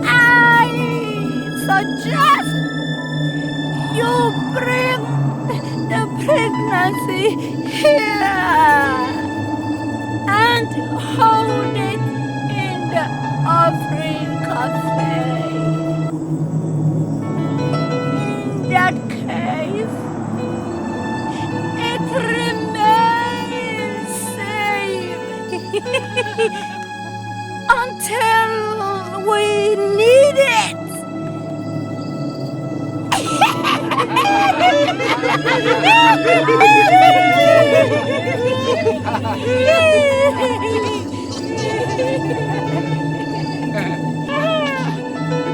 I suggest you bring the pregnancy here and hold it in the offering cafe. In that case, it remains safe until we need it.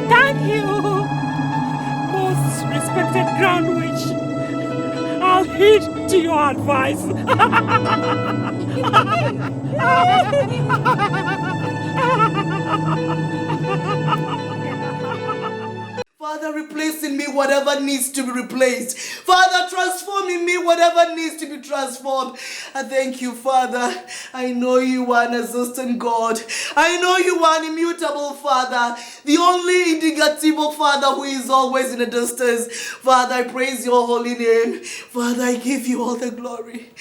Thank you, most respected Grand Witch. I'll heed to your advice. Father, replace in me whatever needs to be replaced. Father, transform in me whatever needs to be transformed. I thank you, Father. I know you are an existent God. I know you are an immutable Father. The only indefatigable Father who is always in the distance. Father, I praise your holy name. Father, I give you all the glory.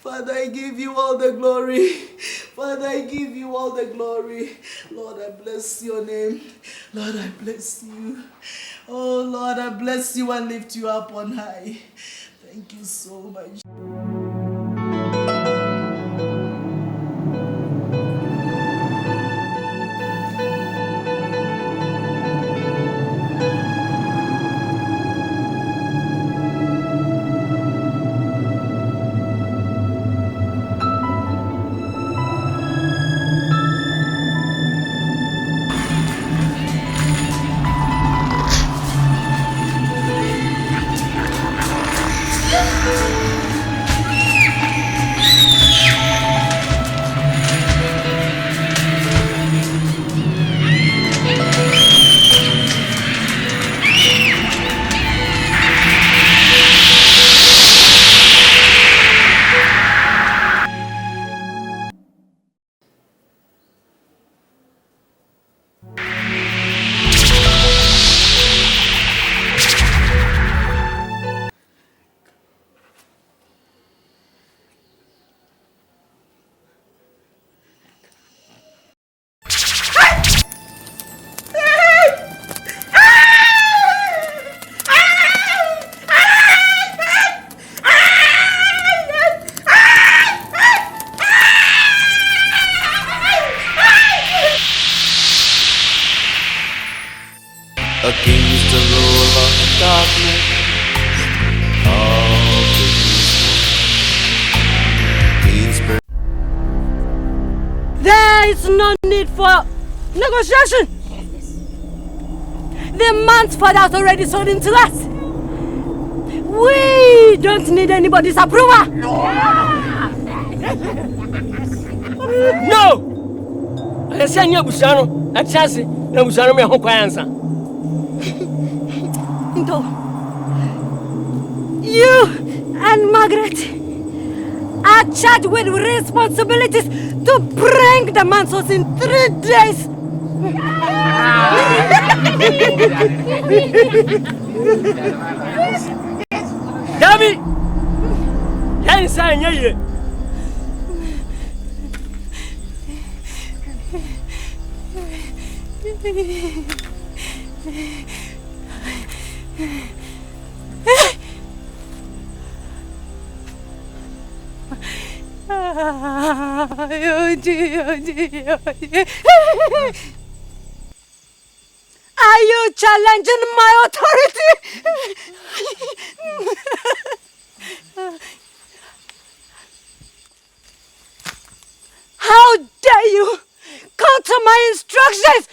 Father, I give you all the glory. Father, I give you all the glory. Lord, I bless your name. Lord, I bless you. Oh, Lord, I bless you and lift you up on high. Thank you so much. Against the rule of darkness, all peaceful. There is no need for negotiation. The man's father has already sold him to us. We don't need anybody's approval. No! I send you Busano, a chassis, no Busano, me home answer. You and Margaret are charged with responsibilities to bring the mansos in 3 days. David! Yes, I know you. Are you challenging my authority? How dare you counter my instructions?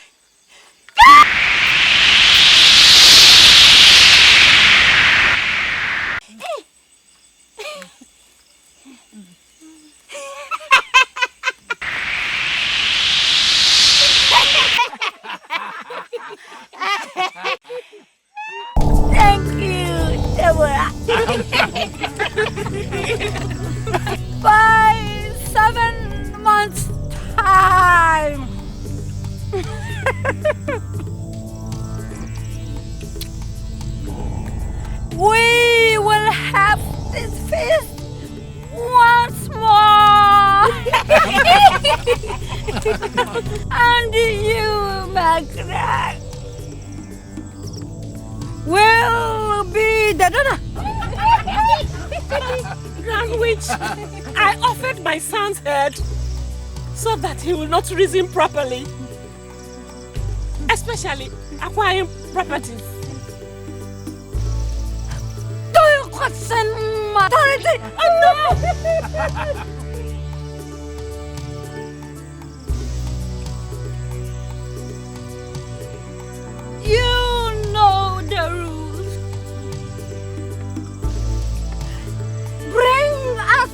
Thank you, Deborah. By 7 months' time, And you, Margaret, will be the donor. Grand Witch, I offered my son's head so that he will not reason properly, especially acquiring properties. Do you question my authority? Oh no! You know the rules. Bring us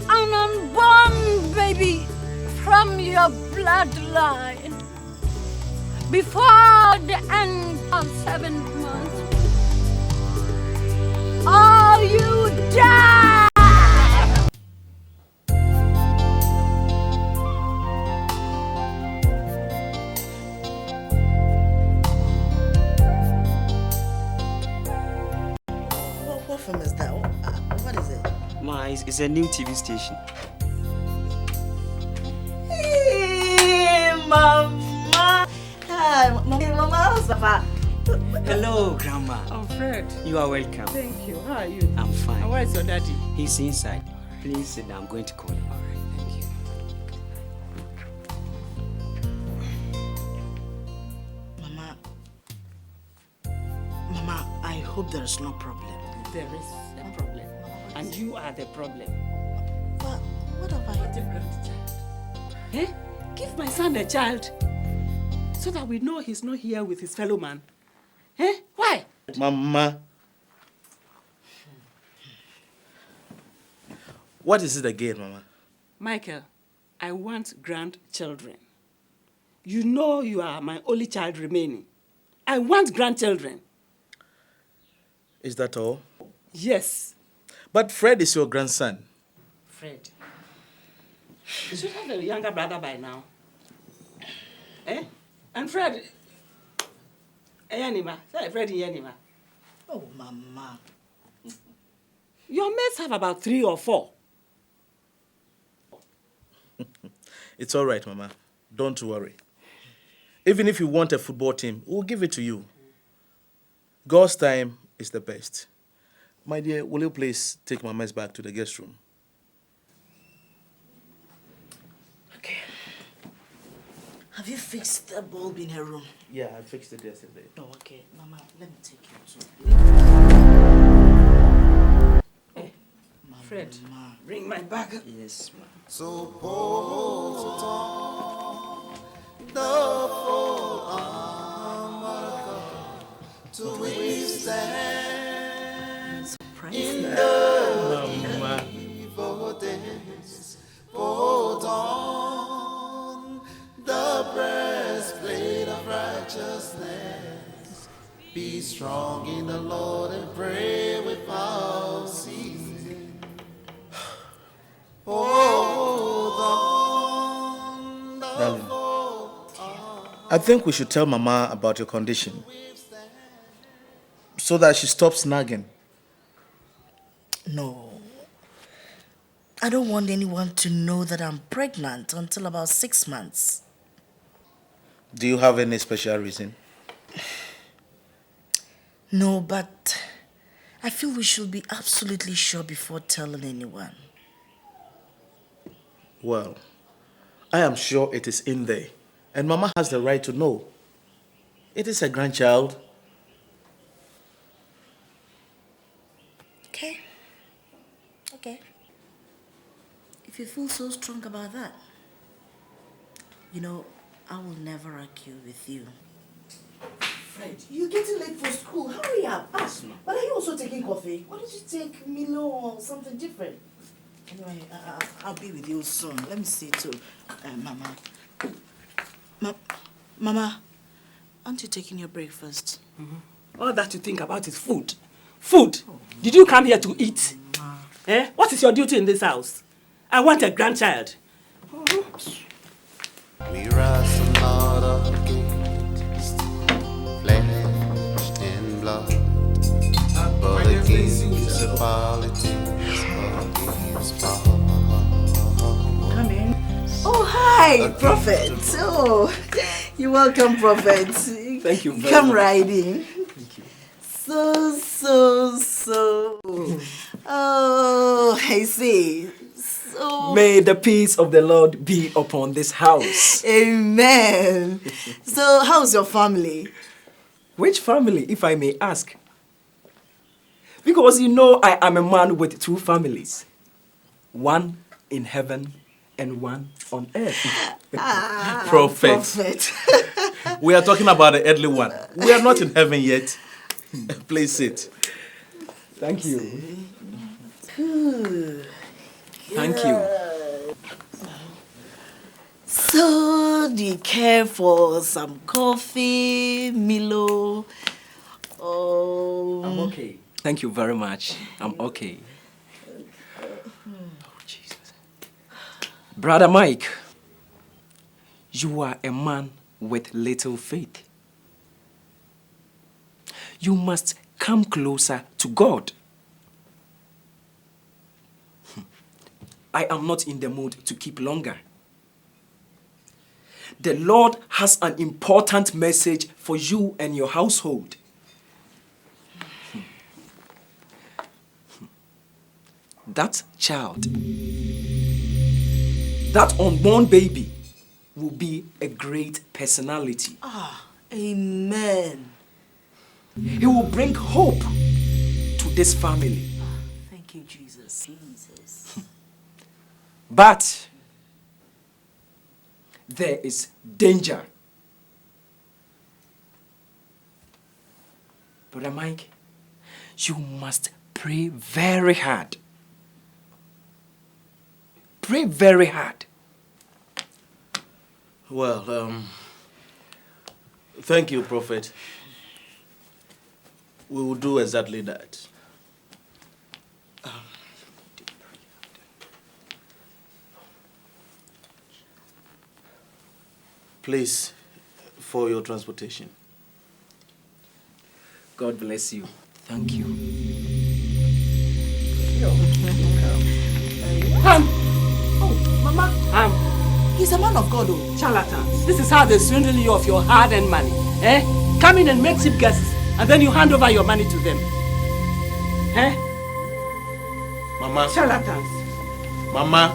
an unborn baby from your bloodline before the end of 7 months, or you die. What film is that? What is it? Ma, it's a new TV station. Hey, Mama. Hi, Mama. How's Papa? Hello, Grandma. Oh, Fred. You are welcome. Thank you. How are you? I'm fine. And where's your daddy? He's inside. Please sit down. I'm going to call him. All right, thank you. Mama, I hope there is no problem. There is a problem. And you are the problem. What have I The grandchild. Eh? Give my son a child so that we know he's not here with his fellow man. Eh? Why? Mama. What is it again, Mama? Michael, I want grandchildren. You know you are my only child remaining. I want grandchildren. Is that all? Yes. But Fred is your grandson. Fred. You should have a younger brother by now. Eh? And Fred. Yanima. Say Fred Yanima. Oh, Mama. Your mates have about 3 or 4. It's all right, Mama. Don't worry. Even if you want a football team, we'll give it to you. God's time is the best. My dear, will you please take my mess back to the guest room? Okay. Have you fixed the bulb in her room? Yeah, I fixed it yesterday. Oh, okay. Mama, let me take you to... Eh? Fred, bring my bag. Yes, ma. So put on the full armor of God to withstand in the evil days. Put on the breastplate of righteousness. Be strong in the Lord and pray without ceasing. Darling, I think we should tell Mama about your condition so that she stops nagging. No. I don't want anyone to know that I'm pregnant until about 6 months. Do you have any special reason? No, but I feel we should be absolutely sure before telling anyone. Well, I am sure it is in there, and Mama has the right to know. It is a grandchild. Okay. Okay. If you feel so strong about that, you know, I will never argue with you. Fred, you're getting late for school. Hurry up. But are you also taking coffee? Why don't you take Milo or something different? Anyway, I'll be with you soon. Let me see to Mama. Mama, aren't you taking your breakfast? All that you think about is food. Food. Did you come here to eat? Eh? What is your duty in this house? I want a grandchild. We wrestle not against flesh and blood, but against principalities, against powers. Come in. Oh, hi, Prophet. Oh, you're welcome, Prophet. Thank you very Come much. right in. Thank you. So. Oh, I see. So. May the peace of the Lord be upon this house. Amen. So, how's your family? Which family, if I may ask? Because you know I am a man with two families. One in heaven and one on earth. Prophet. We are talking about the earthly one. We are not in heaven yet. Please sit. Thank you. Good. Thank you. So, do you care for some coffee, Milo? I'm okay. Thank you very much. I'm okay. Oh, Jesus. Brother Mike, you are a man with little faith. You must come closer to God. I am not in the mood to keep longer. The Lord has an important message for you and your household. That child, that unborn baby, will be a great personality. Amen. He will bring hope to this family. Thank you, Jesus. But there is danger. Brother Mike, you must pray very hard. Pray very hard. Well, thank you, Prophet. We will do exactly that. Please, for your transportation. God bless you. Thank you. Mama, he's a man of God, oh. Charlatans. This is how they swindle you of your hard-earned money. Eh? Come in and make cheap guesses, and then you hand over your money to them. Eh? Mama, Charlatans. Mama,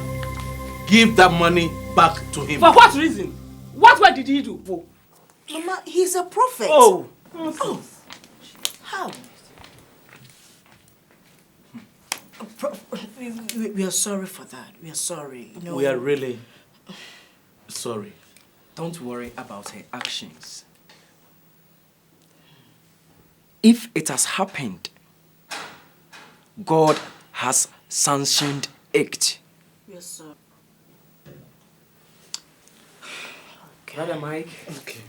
give that money back to him. For what reason? What did he do? Mama, he's a prophet. Oh. How? We are sorry for that. We are sorry. You know, We are really sorry. Don't worry about her actions. If it has happened, God has sanctioned it. we are sorry. Brother Mike. Okay.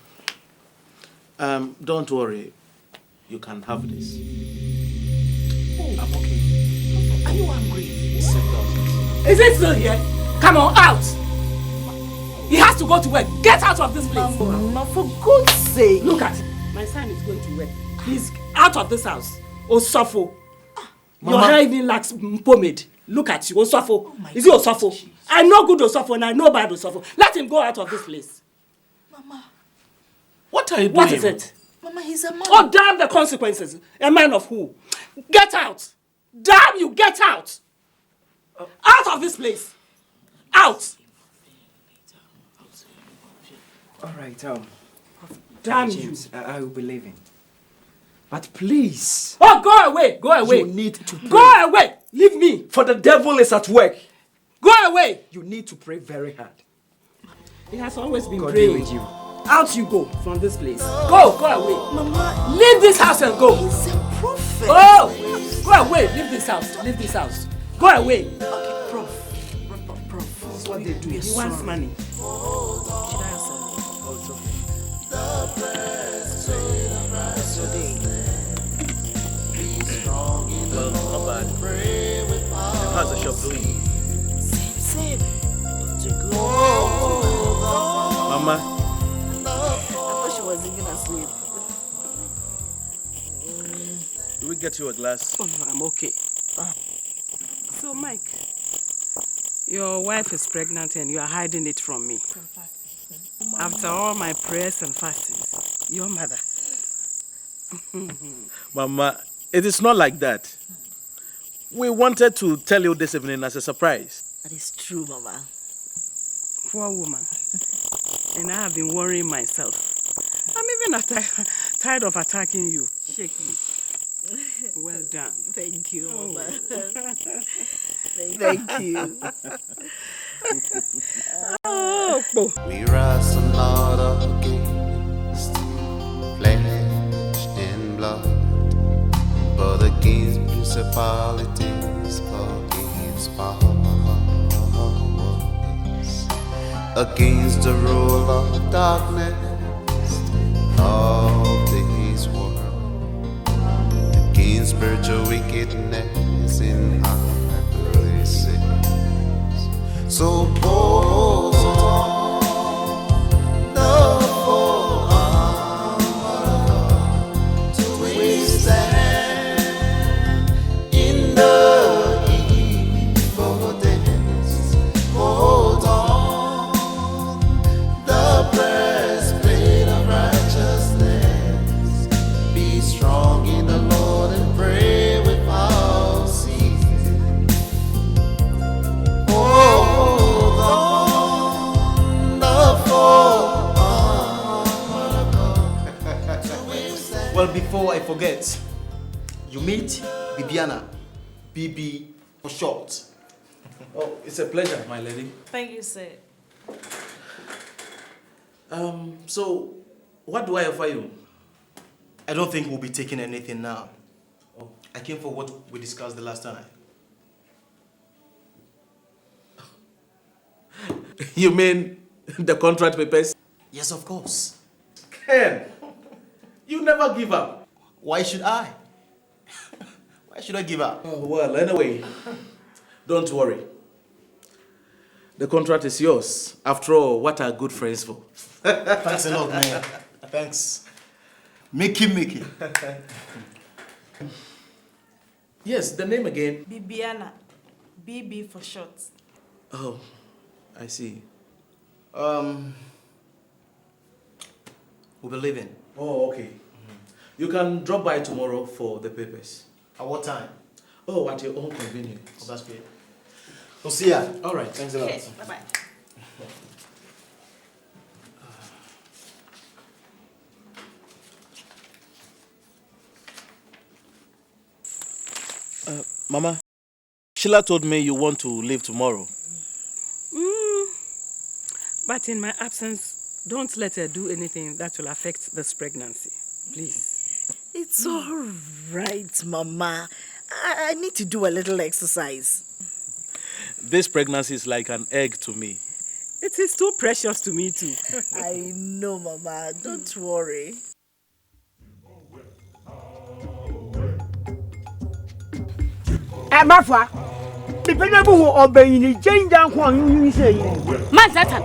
Don't worry. You can have this. I'm okay. Are you angry? Is it still here? Come on, out! He has to go to work. Get out of this place. Mama, for God's sake. Look at him. My son is going to work. He's out of this house. Osofo. Your Mama. hair even lacks pomade. Look at you, Osofo. my Is he God, Osofo? Jesus. I know good Osofo and I know bad Osofo. Let him go out of this place. Mama, What are you doing? What is it? Mama, he's a man. Oh, damn the consequences. A man of who? Get out. Damn you, get out. Out of this place. Out. All right, Damn James, I will be leaving. But please, Oh, go away. Go away. you need to pray. Go away. Leave me. For the devil is at work. Go away. You need to pray very hard. He has always been God be praying. with you. Out you go from this place. Go away. Mama, Leave this house and go. he's a prophet. Oh, go away. Leave this house. Leave this house. Go away. Okay, Prof. Prof. This is what they do. We are He wants sorry. money. Should I have some? Well, not bad. How's the shop doing? Same. Not too good. Mama, I thought she was even asleep. do we get you a glass? Oh, no, I'm okay. So, Mike, Your wife is pregnant and you are hiding it from me. After all my prayers and fastings, your mother. Mama, it is not like that. We wanted to tell you this evening as a surprise. That is true, Mama. Poor woman. And I have been worrying myself. I'm even tired of attacking you. Shake me. Well done. Thank you, Mama. Thank you. Oh, We wrestle not against flesh and blood, but against principalities, against powers, against the rule of darkness of this world, against spiritual wickedness in high places. So put on the full armor to withstand in the evil days. Hold on the breastplate of righteousness. Be strong in the Lord and pray without ceasing. Well, before I forget, you meet Bibiana, BB for short. Oh, it's a pleasure, my lady. Thank you, sir. So, what do I offer you? I don't think we'll be taking anything now. I came for what we discussed the last time. You mean the contract papers? Yes, of course. Ken, you never give up. Why should I? Why should I give up? Oh, well, anyway, don't worry. The contract is yours. After all, what are good friends for? Thanks a lot, man. Thanks. Make it. Yes, the name again. Bibiana. BB for short. Oh, I see. We'll be leaving. Oh, okay. You can drop by tomorrow for the papers. At what time? Oh, at your own convenience. Oh, that's great. We'll see ya. All right. Thanks a lot. Okay, bye-bye. Mama, Sheila told me you want to leave tomorrow. But in my absence, don't let her do anything that will affect this pregnancy. Please. It's all right, Mama. I need to do a little exercise. This pregnancy is like an egg to me. It is too precious to me too. I know, Mama. Don't worry. Mafia, people never obey the change down when you say. Manhattan.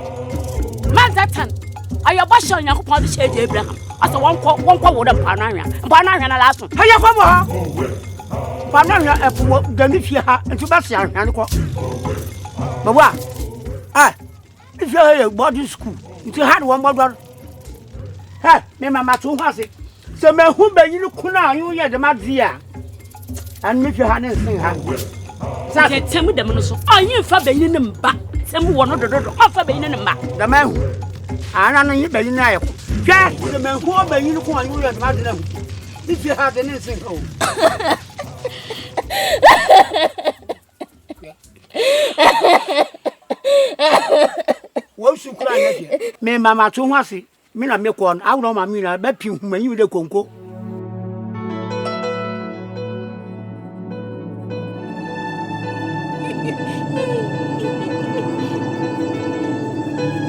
I am bashing your father, said Abraham. As a one call with a banana. Banana last one. How you come? Banana, the Nifia, and Sebastian, and what? But what? Ah, if you are a boarding school, if you had one more. Hey, Mamma, too has it. So, me who be you kuna you hear the Madia. And if you hadn't seen her. Say, tell me the minister. Are you for being in the back? Some one of the offer being in the back. The man, I don't know you better now. Jack, the man who are being you kuna you hear the Madia. If you had anything home. What you cry? Me, Mamma, too much. Mina make one. I don't know, Mina, but you when you the conco.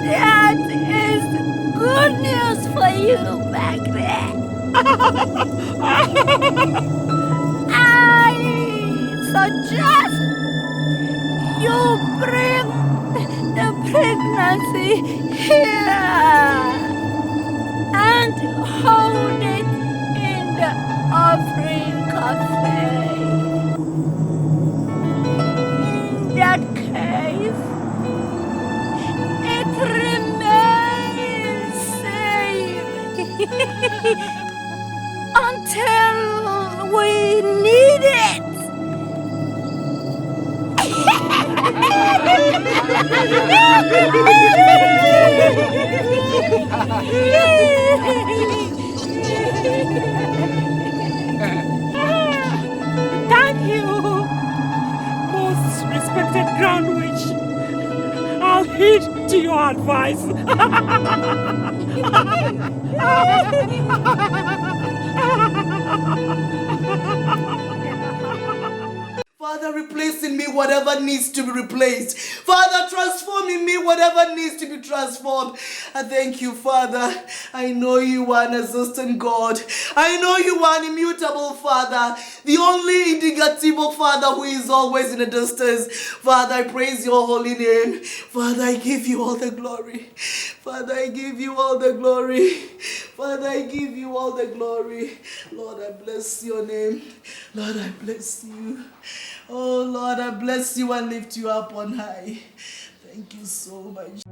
That is good news for you back there. I suggest you bring the pregnancy here and hold it in the offering cafe. In that case, Until we need it. Thank you, most respected Grand Witch. I'll heed to your advice. Father, replace in me whatever needs to be replaced. Father, transform in me whatever needs to be transformed. I thank you, Father. I know you are an existent God. I know you are an immutable Father. The only indefatigable Father who is always in the distance. Father, I praise your holy name. Father, I give you all the glory. Father, I give you all the glory. Father, I give you all the glory. Lord, I bless your name. Lord, I bless you. Oh, Lord, I bless you and lift you up on high. Thank you so much.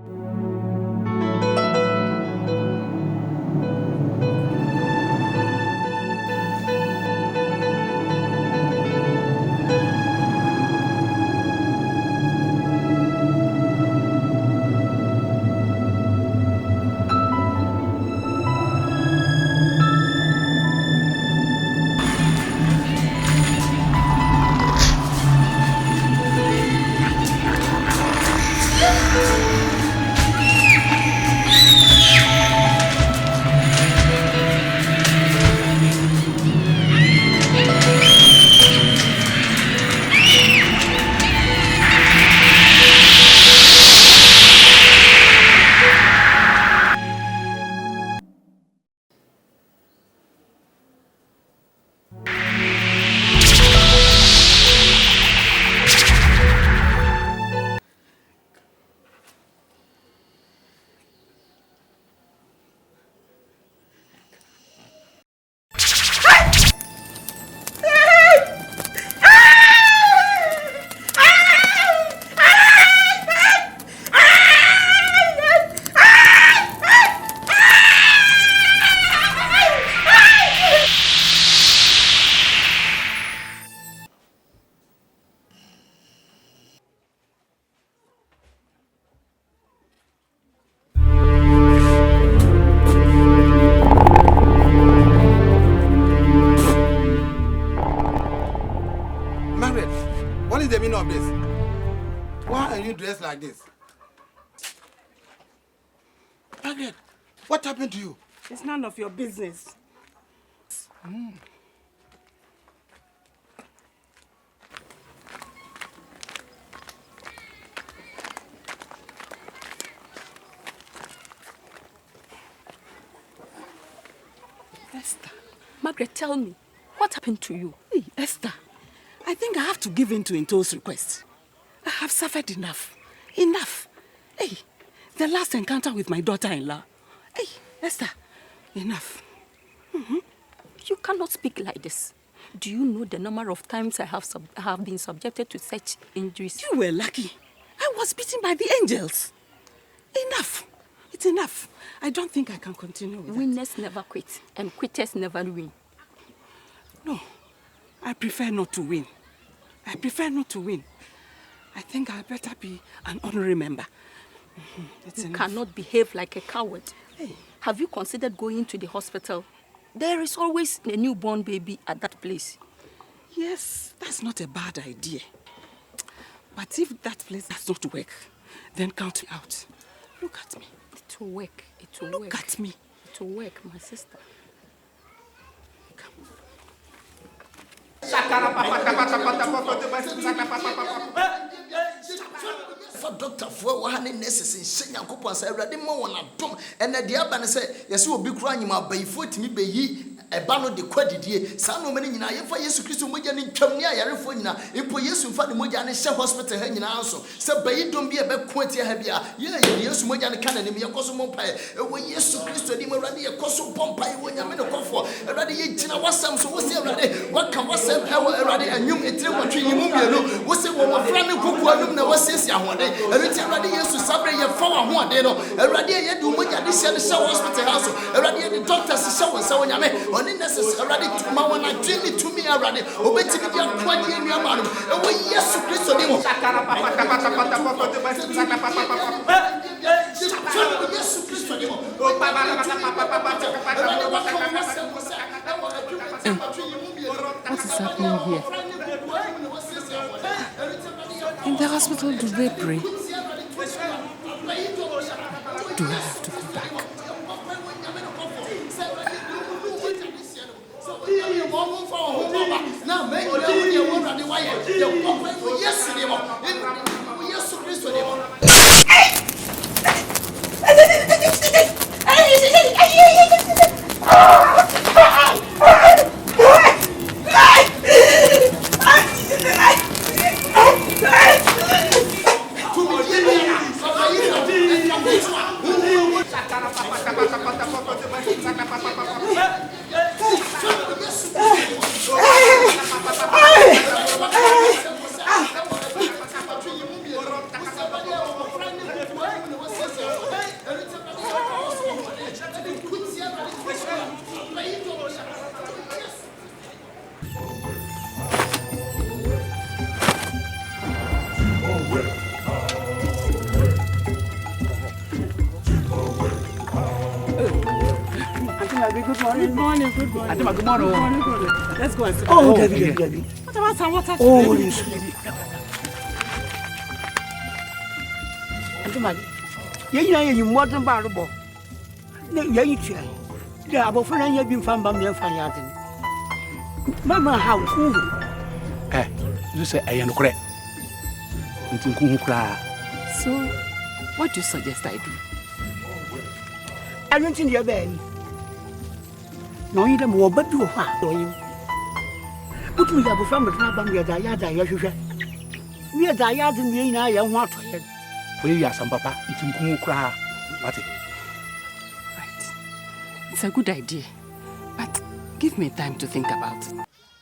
Margaret, what is the meaning of this? Why are you dressed like this? Margaret, what happened to you? It's none of your business. Esther, Margaret, tell me, what happened to you? Hey, Esther, I think I have to give in to Into's request. I have suffered enough. Enough. Hey, the last encounter with my daughter-in-law. Hey, Esther, enough. You cannot speak like this. Do you know the number of times I have been subjected to such injuries? You were lucky. I was beaten by the angels. Enough. It's enough. I don't think I can continue with Winners never quit, and quitters never win. No, I prefer not to win. I prefer not to win. I think I better be an honorary member. You cannot behave like a coward. Hey. Have you considered going to the hospital? There is always a newborn baby at that place. Yes, that's not a bad idea. But if that place does not work, then count me out. Look at me. It will work. It will work. Look at me. It will work, my sister. Come. For Dr. For one necessary, sing and say, ready more on a tom, and the other say, yes, you will be crying my bay foot me be ye eba no de kwadidie sa no mani nyina yefa Yesu Kristo mogya ne ntwam ne ayarefo nyina impo Yesu mfa ne mogya ne hye hospital ha nyina anso se bayidom bi ebeko atia ha bia ye Yesu mogya ne kana ne me yekoso mo mpae ewo Yesu Kristo di Awurade yekoso pompae wo nyame ne kofo Awurade ye gina wasam so wo se Awurade waka wasam ha wo Awurade anwum etire kwatwe yimu mienu wo se wo wafra ne koku anum na wasesi ahode Awurade Awurade Yesu sabre ye fa wa ho ade no Awurade ye du mogya de hye ne hye hospital house Awurade ye the doctors hye wo se wo nyame oni necessary Awurade ma wona twini to me Awurade obetimi dia kwaje nnuama no ewo Yesu Kristo ni mo Yesu Kristo ni mo What is happening here? In the hospital, do they pray? Do I have to go back? Good morning. Good morning. Let's go and sit. Oh, Debbie. What about some water? Oh, sweetie. Auntie Maggie, you more than barable. You try. Yeah, about for any been found by me and find out. Mamma, how cool. You say I am correct. So, what do you suggest I do? I don't think you're bad. No, you don't want but do a fast on you. But we have a family problem. We are Diana, we are Diana, and we are young water. We are some papa, it's in Kumukra. What? Right. It's a good idea. But give me time to think about it.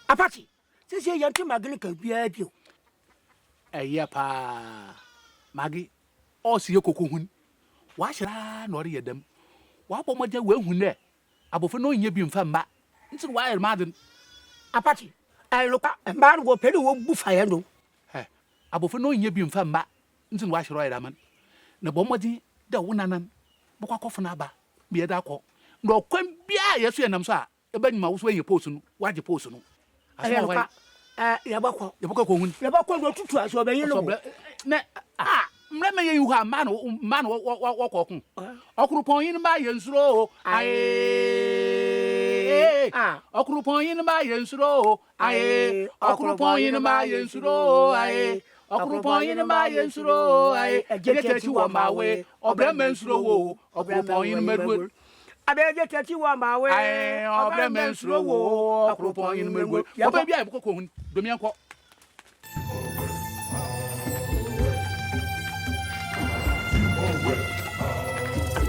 Apache, this year you're too magnificent. We are you. Yapa Maggie, or see your cocoon. Why should I not hear them? What would you will there? Above no ye being found back. It's a wild madden. Apache, I look up and man will pay the work buffalo. No, above no ye being found back. It's why should I, man? No bombadi, the woman, Bokakofanaba, be a dark. No, come be yes, and I'm sorry. A bad mouse where you post, what you post. I know. Yabako, Yabako, to us, or the yellow. Let me you have man walking. Occupy in my and slow. Occupy in my and slow. Occupy in my and slow. Occupy in my and slow. I get you on my way. Or Bremen slow. Occupy in Medwood. I get you on my way. Or Bremen slow. Occupy in Medwood. Yeah, baby, I'm cooking. Do me a call.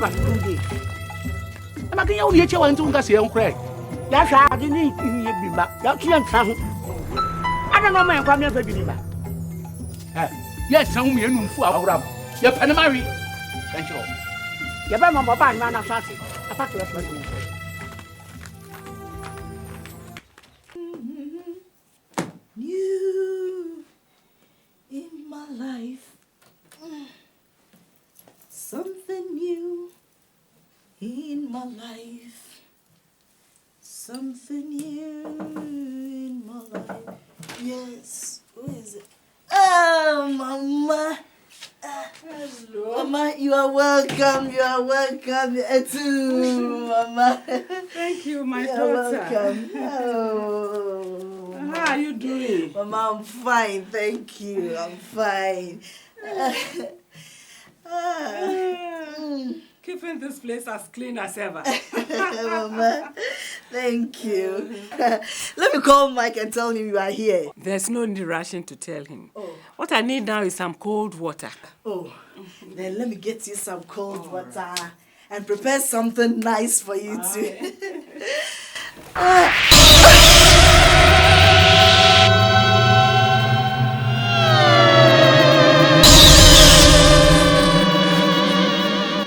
I'm not going to get you into the same crack. Yes, I didn't need you back. That's your tongue. I don't know my family for you back. Yes, some men who are around. You're Panamari. Thank you. You're my papa and man assassin. Apart from us. New in my life. Something new in my life. Something new in my life. Yes. Who is it? Oh, Mama. Hello. Mama, you are welcome. You are welcome. Too, Mama. Thank you, my daughter. Welcome. Oh. How are you doing? Mama, I'm fine. Thank you. I'm fine. Keeping this place as clean as ever. Mama, Thank you. Let me call Mike and tell him you are here. There's no need rushing to tell him. What I need now is some cold water. Oh, then let me get you some cold water and prepare something nice for you too.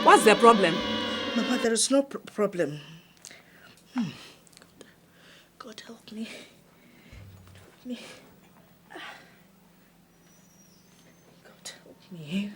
What's the problem? Mama, there is no problem. God help me. God help me.